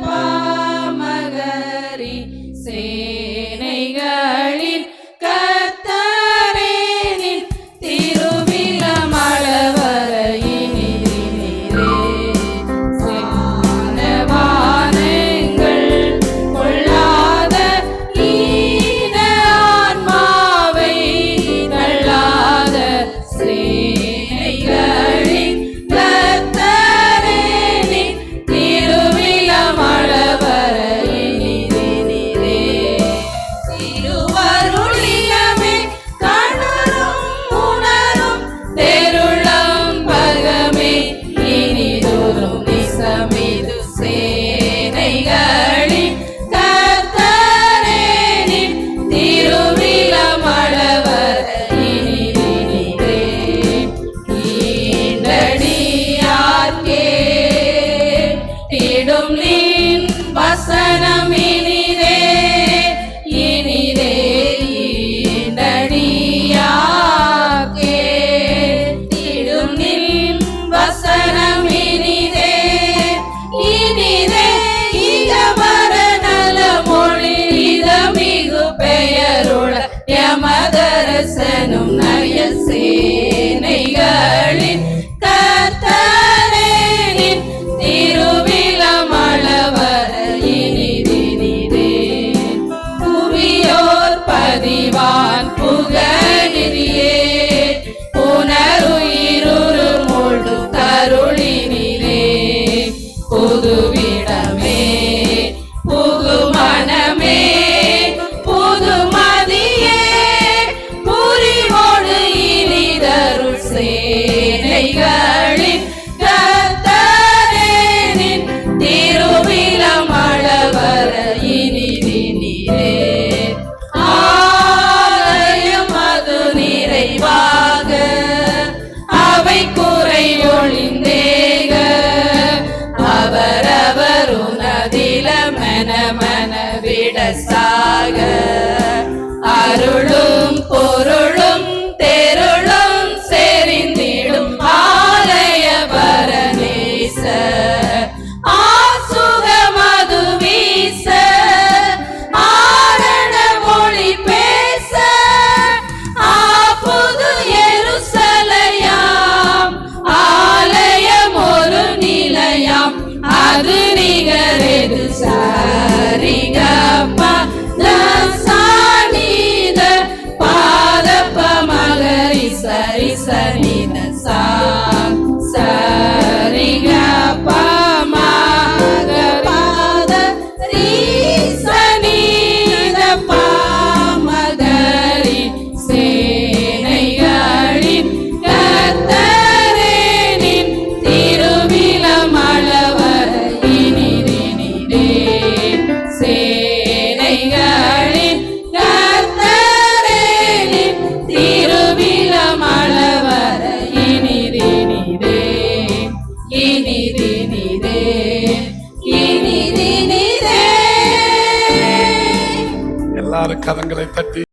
பாமகரி சேனைகளின் கர்த்தரே நின் திருவிழமளவரையினிரே வானங்கள் கொள்ளாத ஈன ஆன்மாவை தள்ளாத சேனைகளின் கர்த்தரே நின் திருவிழமளவரையினிரே திருவருளியமே கணரும் உணரும் தெருளம் பகமே இனிதொரும் நிசமிது சேனைகளின் கர்த்தரே நின் திருவிழமளவரையினிரே ஈண்டடியார்க்கே திடும் நின் வசனம் இனிதே இனிதே ஈண்டடியார்க்கே திடும் நின் வசனம் இனிதே இனிதே இகவர நலமொழி இதமிகு பெயருள யமதரசனும் நய சேனைகளின் கர்த்தரே நின் திருவிழமளவரையினிரே புவியோர் பதிவான் புகழினியே புனருயிருரு முழு கருளினிரே புதுவிடமே புகுமனமே புதுமதியே புரிவோடு இனிதருள் சேனைகளின் கர்த்தரே நின் திருவிழமளவரையினிரே ஆலயம் அது நிறைவாக அவை குறை ஒளிந்தேக அவரவர் உனதில மன விடசாக அருளும் பொருளும் தெருளும் செறிந்திடும் ஆலய பரநேச ஆசுகமது வீச ஆரண மொழி பேச ஆப்புது எருசலேயாம் ஆலயம் ஒரு நிலையாம் அது நிகரெது சரிகப்பா தசானித பாதப்ப மகரி சரி சனித சா சரிகப்பா மகபாத ரீசனித பாமகரி சேனைகளின் கர்த்தரே நின் திருவிழமளவரையினிரே சேனைகளின் கர்த்தரே நின் திருவிழமளவரையினிரே இனிரே இனிரே எல்லாரும் கரங்களை தட்டி